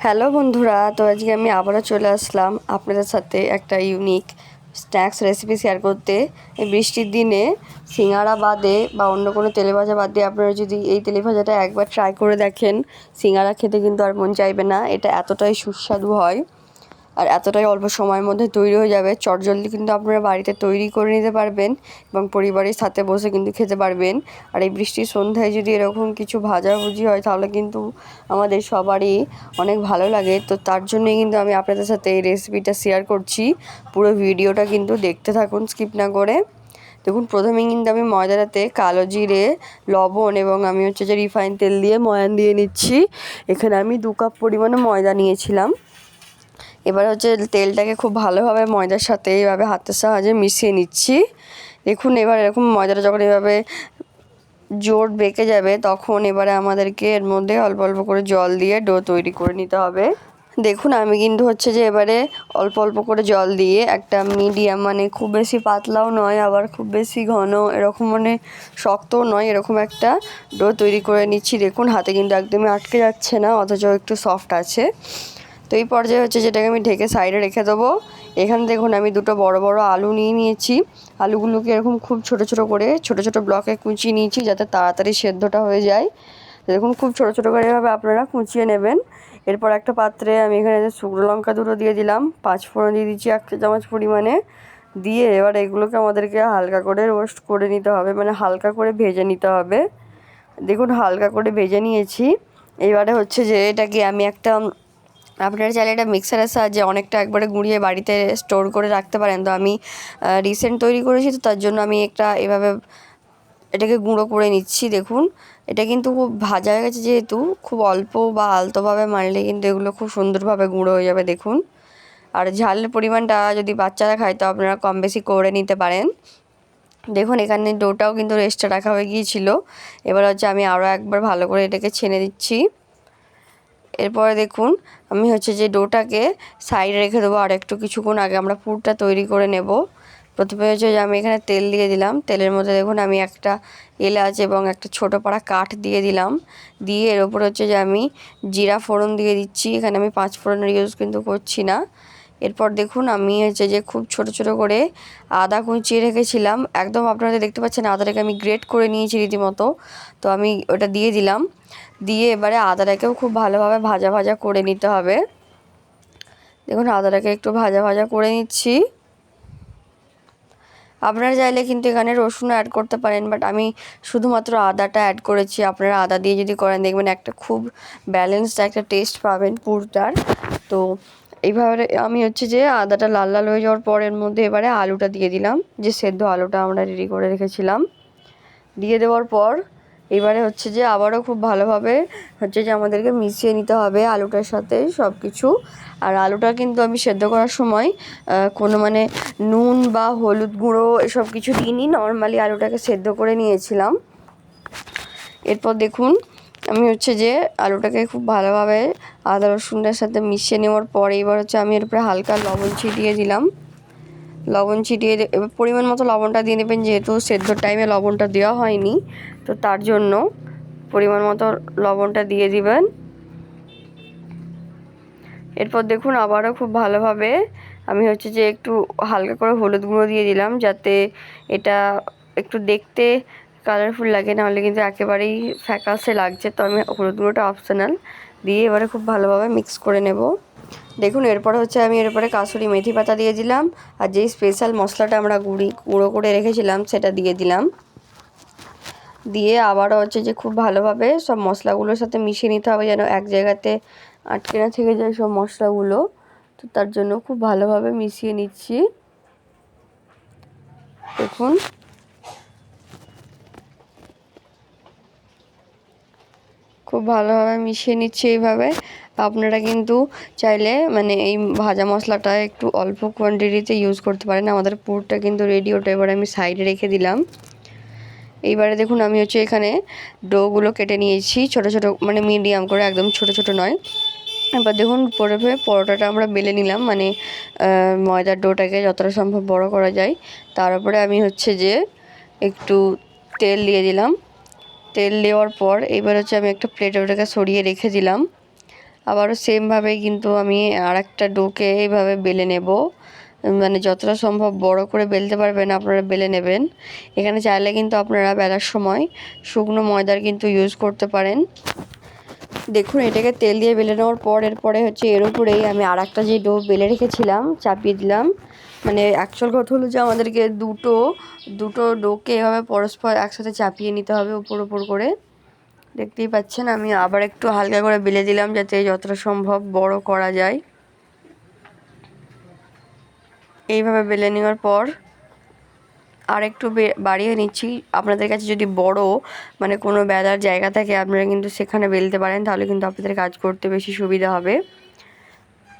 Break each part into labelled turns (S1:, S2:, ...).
S1: Hello বন্ধুরা, তো আজকে আমি আবারও চলে আসলাম আপনাদের সাথে একটা ইউনিক স্ন্যাক্স রেসিপি শেয়ার করতে। এই বৃষ্টির দিনে সিঙ্গাড়া বাদে বা অন্য কোনো তেলে ভাজা বাদ দিয়ে আপনারা যদি এই তেলে ভাজাটা একবার ট্রাই করে দেখেন, সিঙ্গাড়া খেতে কিন্তু আর মন চাইবে না। এটা এতটাই সুস্বাদু হয় আর এতটাই অল্প সময়ের মধ্যে তৈরি হয়ে যাবে। চটজলদি কিন্তু আপনারা বাড়িতে তৈরি করে নিতে পারবেন এবং পরিবারের সাথে বসে কিন্তু খেতে পারবেন। আর এই বৃষ্টির সন্ধ্যায় যদি এরকম কিছু ভাজাভুজি হয় তাহলে কিন্তু আমাদের সবারই অনেক ভালো লাগে। তো তার জন্যই কিন্তু আমি আপনাদের সাথে এই রেসিপিটা শেয়ার করছি। পুরো ভিডিওটা কিন্তু দেখতে থাকুন স্কিপ না করে। দেখুন, প্রথমেই কিন্তু আমি ময়দাটাতে কালো জিরে, লবণ এবং আমি যে রিফাইন তেল দিয়ে ময়ান দিয়ে নিচ্ছি। এখানে আমি 2 কাপ পরিমাণে ময়দা নিয়েছিলাম। এবার তেলটাকে খুব ভালোভাবে ময়দার সাথে এইভাবে হাতের সাহায্যে মিশিয়ে নিচ্ছি। দেখুন, এবার এরকম ময়দাটা যখন এভাবে জোট বেঁকে যাবে তখন এবারে আমাদেরকে এর মধ্যে অল্প অল্প করে জল দিয়ে ডো তৈরি করে নিতে হবে। দেখুন, আমি কিন্তু এবারে অল্প অল্প করে জল দিয়ে একটা মিডিয়াম, মানে খুব বেশি পাতলাও নয় আবার খুব বেশি ঘন এরকম, মানে শক্তও নয়, এরকম একটা ডো তৈরি করে নিচ্ছি। দেখুন, হাতে কিন্তু একদমই আটকে যাচ্ছে না, অথচ একটু সফট আছে। তো এই পর্যায়ে যেটাকে আমি ঢেকে সাইডে রেখে দেবো। এখানে দেখুন, আমি 2টো বড় বড় আলু নিয়ে নিয়েছি। আলুগুলোকে এরকম খুব ছোট ছোট করে ছোট ছোট ব্লকে কুচিয়ে নিয়েছি যাতে তাড়াতাড়ি সেদ্ধটা হয়ে যায়। দেখুন, খুব ছোট ছোট করে এভাবে আপনারা কুচিয়ে নেবেন। এরপর একটা পাত্রে আমি এখানে শুকনো লঙ্কা 2টো দিয়ে দিলাম, 5 ফোড়ন দিয়ে দিচ্ছি 1 চামচ পরিমাণে। দিয়ে এবার এগুলোকে আমাদেরকে হালকা করে রোস্ট করে নিতে হবে, মানে হালকা করে ভেজে নিতে হবে। দেখুন, হালকা করে ভেজে নিয়েছি। এবারে এটাকে আমি আপনারা চাইলে এটা মিক্সারের সাহায্যে অনেকটা একবারে গুঁড়িয়ে বাড়িতে স্টোর করে রাখতে পারেন। তো আমি রিসেন্ট তৈরি করেছি, তো তার জন্য আমি এভাবে এটাকে গুঁড়ো করে নিচ্ছি। দেখুন, এটা কিন্তু খুব ভাজা হয়ে গেছে, যেহেতু খুব অল্প বা আলতোভাবে মারলে কিন্তু এগুলো খুব সুন্দরভাবে গুঁড়ো হয়ে যাবে। দেখুন, আর ঝালের পরিমাণটা যদি বাচ্চারা খায় তো আপনারা কম বেশি করে নিতে পারেন। দেখুন, এখানে ডোটাও কিন্তু রেস্টে রাখা হয়ে গিয়েছিল। এবার আমি আরও একবার ভালো করে এটাকে ছেনে দিচ্ছি। এরপরে দেখুন, আমি ডোটাকে সাইডে রেখে দেবো। আর একটু কিছুক্ষণ আগে আমরা পুরটা তৈরি করে নেব। প্রথমে আমি এখানে তেল দিয়ে দিলাম। তেলের মধ্যে দেখুন, আমি একটা এলাচ এবং একটা ছোটো পাড়া কাঠ দিয়ে দিলাম। দিয়ে এর ওপর আমি জিরা ফোড়ন দিয়ে দিচ্ছি। এখানে আমি 5 ফোড়নের ইউজ কিন্তু করছি না। এরপর দেখুন, আমি খুব ছোট ছোট করে আদা কুচিয়ে রেখেছিলাম। একদম আপনারা দেখতে পাচ্ছেন আদাটাকে আমি গ্রেট করে নিয়েছি রীতিমতো। তো আমি ওটা দিয়ে দিলাম। দিয়ে এবারে আদাটাকেও খুব ভালোভাবে ভাজা ভাজা করে নিতে হবে। দেখুন, আদাটাকে একটু ভাজা ভাজা করে নিচ্ছি। আপনারা চাইলে কিন্তু এখানে রসুনও অ্যাড করতে পারেন, বাট আমি শুধুমাত্র আদাটা অ্যাড করেছি। আপনারা আদা দিয়ে যদি করেন দেখবেন একটা খুব ব্যালেন্সড একটা টেস্ট পাবেন পুরটার। তো এইভাবে আমি আদাটা লাল লাল হয়ে যাওয়ার পর এর মধ্যে এবারে আলুটা দিয়ে দিলাম, যে সেদ্ধ আলুটা আমরা রেডি করে রেখেছিলাম। দিয়ে দেওয়ার পর এবারে আবারও খুব ভালোভাবে আমাদেরকে মিশিয়ে নিতে হবে আলুটার সাথে সব কিছু। আর আলুটা কিন্তু আমি সেদ্ধ করার সময় কোনো নুন বা হলুদ গুঁড়ো এসব কিছু দিইনি, নর্মালি আলুটাকে সেদ্ধ করে নিয়েছিলাম। এরপর দেখুন, আমি আলুটাকে খুব ভালোভাবে আদা রসুনের সাথে মিশিয়ে নেওয়ার পর এবার আমি এর উপরে হালকা লবণ ছিটিয়ে দিলাম। লবণ ছিটিয়ে এবার পরিমাণ মতো লবণটা দিয়ে নেবেন, যেহেতু সেদ্ধর টাইমে লবণটা দেওয়া হয়নি, তো তার জন্য পরিমাণ মতো লবণটা দিয়ে দিবেন। এরপর দেখুন, আবারও খুব ভালোভাবে আমি একটু হালকা করে হলুদ গুঁড়ো দিয়ে দিলাম, যাতে এটা একটু দেখতে কালারফুল লাগে, নাহলে কিন্তু একেবারেই ফ্যাকাসে লাগছে। তো আমি হলুদ গুঁড়োটা অপশনাল দিয়ে এবারে খুব ভালোভাবে মিক্স করে নেব। দেখুন, এরপরে আমি এর উপরে কাসুরি মেথি পাতা দিয়ে দিলাম, আর যেই স্পেশাল মশলাটা আমরা গুঁড়ো করে রেখেছিলাম সেটা দিয়ে দিলাম। দিয়ে আবারও খুব ভালোভাবে সব মশলাগুলোর সাথে মিশিয়ে নিতে হবে, যেন এক জায়গাতে আটকে না থেকে যায় সব মশলাগুলো। তো তার জন্য খুব ভালোভাবে মিশিয়ে নিচ্ছি। দেখুন, খুব ভালোভাবে মিশিয়ে নিচ্ছি এইভাবে। আপনারা কিন্তু চাইলে এই ভাজা মশলাটা একটু অল্প কোয়ান্টিটিতে ইউজ করতে পারেন। আমাদের পুরটা কিন্তু রেডি, ওটা এবার আমি সাইডে রেখে দিলাম। এইবারে দেখুন, আমি এখানে ডোগুলো কেটে নিয়েছি ছোট ছোট, মিডিয়াম করে, একদম ছোট ছোট নয়। এবার দেখুন, পরোটাটা আমরা বেলে নিলাম, ময়দার ডোটাকে যতটা সম্ভব বড় করা যায়। তার উপরে আমি একটু তেল দিয়ে দিলাম। তেল দেওয়ার পর এবার আমি একটা প্লেটে ওটাকে সরিয়ে রেখে দিলাম। আবারও সেমভাবেই কিন্তু আমি আরেকটা ডোকে এইভাবে বেলে নেব, মানে যতটা সম্ভব বড় করে বেলতে পারবেন আপনারা বেলে নেবেন। এখানে চাইলে কিন্তু আপনারা বেলার সময় শুকনো ময়দার কিন্তু ইউজ করতে পারেন। দেখুন এটাকে তেল দিয়ে বেলে নেওয়ার পর এরপরে হচ্ছে এর উপরেই আমি আরেকটা যে ডো বেলে রেখেছিলাম চাপিয়ে দিলাম। মানে অ্যাকচুয়াল কথা হলো যে আমাদেরকে দুটো ডোকে এভাবে পরস্পর একসাথে চাপিয়ে নিতে হবে উপর উপর করে। দেখতেই পাচ্ছেন আমি আবার একটু হালকা করে বেলে দিলাম যাতে যতটা সম্ভব বড় করা যায়। এইভাবে বেলে নেওয়ার পর আর একটু বাড়িয়ে নিচ্ছি। আপনাদের কাছে যদি বড় মানে কোনো বেলার জায়গা থাকে আপনারা কিন্তু সেখানে বেলতে পারেন, তাহলে কিন্তু আপনাদের কাজ করতে বেশি সুবিধা হবে।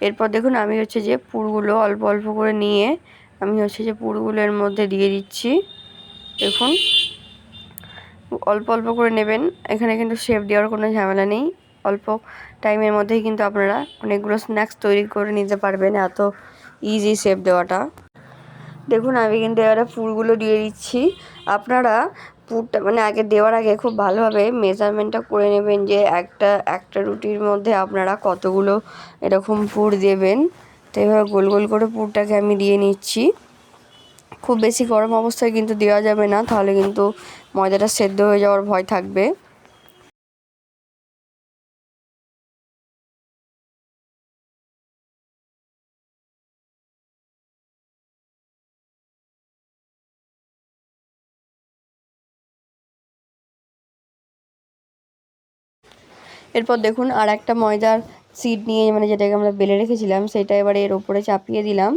S1: এরপর দেখুন আমি হচ্ছে যে পুরগুলো অল্প অল্প করে নিয়ে আমি হচ্ছে যে পুরগুলো এর মধ্যে দিয়ে দিচ্ছি। দেখুন অল্প অল্প করে নেবেন, এখানে কিন্তু শেপ দেওয়ার কোনো ঝামেলা নেই। অল্প টাইমের মধ্যেই কিন্তু আপনারা অনেকগুলো স্ন্যাক্স তৈরি করে নিতে পারবেন, এত ইজি শেপ দেওয়াটা। দেখুন আমি কিন্তু এবারে পুরগুলো দিয়ে দিচ্ছি। আপনারা পুরটা মানে আগে দেওয়ার আগে খুব ভালোভাবে মেজারমেন্টটা করে নেবেন যে একটা রুটির মধ্যে আপনারা কতগুলো এরকম পুর দেবেন। তো এভাবে গোল গোল করে পুরটাকে আমি দিয়ে নিচ্ছি। খুব বেশি গরম অবস্থায় কিন্তু দেওয়া যাবে না, তাহলে কিন্তু ময়দাটা সেদ্ধ হয়ে যাওয়ার ভয় থাকবে। এরপর দেখুন আর একটা ময়দার সিট নিয়ে মানে যেটাকে আমরা বেলে রেখেছিলাম সেটা এবারে এর উপরে চাপিয়ে দিলাম।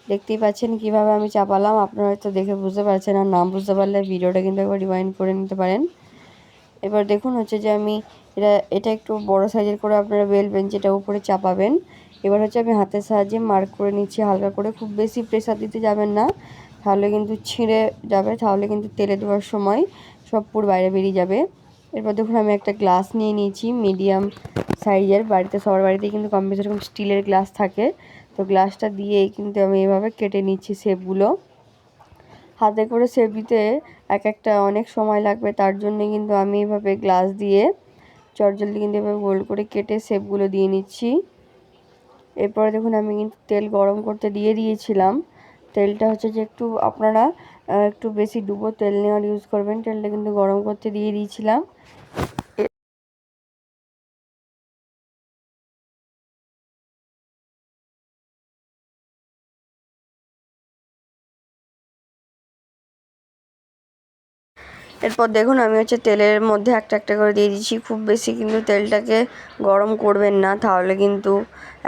S1: দেখতেই পাচ্ছেন কিভাবে আমি চাপালাম, আপনারা হয়তো দেখে বুঝতে পারছেন, আর না বুঝতে পারলে ভিডিওটা কিন্তু একবার রিওয়াইন্ড করে নিতে পারেন। এবার দেখুন হচ্ছে যে আমি এটা একটু বড় সাইজের করে আপনারা বেলবেন, যেটা উপরে চাপাবেন। এবার হচ্ছে আমি হাতের সাহায্যে মার্ক করে নিচ্ছি হালকা করে, খুব বেশি প্রেসার দিতে যাবেন না, তাহলে কিন্তু ছিঁড়ে যাবে, তাহলে কিন্তু তেলে দেওয়ার সময় সব পুর বাইরে বেরিয়ে যাবে। এরপর দেখুন আমি একটা গ্লাস নিয়ে নিয়েছি মিডিয়াম সাইজের, বাড়িতে সবার বাড়িতেই কিন্তু কম বেশি এরকম স্টিলের গ্লাস থাকে। তো গ্লাসটা দিয়েই কিন্তু আমি এভাবে কেটে নিচ্ছি শেপগুলো। হাতে করে শেপ দিতে একটা অনেক সময় লাগবে, তার জন্য কিন্তু আমি এভাবে গ্লাস দিয়ে চটজলদি কিন্তু এভাবে গোল করে কেটে শেপগুলো দিয়ে নিচ্ছি। এরপরে দেখুন আমি কিন্তু তেল গরম করতে দিয়ে দিয়েছিলাম। তেলটা হচ্ছে যে একটু আপনারা একটু বেশি ডুবো তেল নেওয়ার ইউজ করবেন, তেলটা কিন্তু গরম করতে দিয়ে দিয়েছিলাম। এরপর দেখুন আমি হচ্ছে তেলের মধ্যে একটা একটা করে দিয়ে দিচ্ছি। খুব বেশি কিন্তু তেলটাকে গরম করবেন না, তাহলে কিন্তু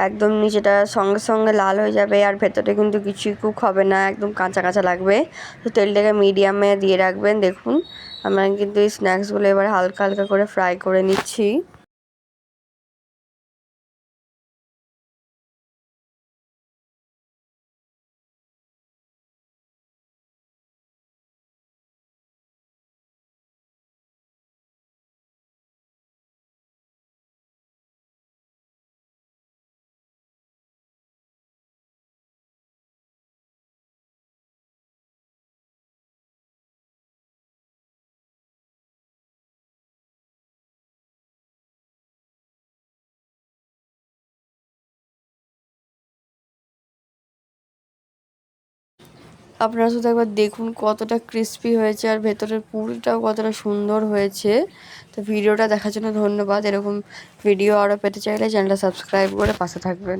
S1: একদম নিচেটা সঙ্গে সঙ্গে লাল হয়ে যাবে আর ভেতরে কিন্তু কিছুই কুক হবে না, একদম কাঁচা কাঁচা লাগবে। তো তেলটাকে মিডিয়ামে দিয়ে রাখবেন। দেখুন আমরা কিন্তু এই স্ন্যাক্সগুলো এবার হালকা হালকা করে ফ্রাই করে নিচ্ছি। আপনারা শুধু একবার দেখুন কতটা ক্রিস্পি হয়েছে আর ভেতরের পুরটাও কতটা সুন্দর হয়েছে। তো ভিডিওটা দেখার জন্য ধন্যবাদ। এরকম ভিডিও আরও পেতে চাইলে চ্যানেলটা সাবস্ক্রাইব করে পাশে থাকবেন।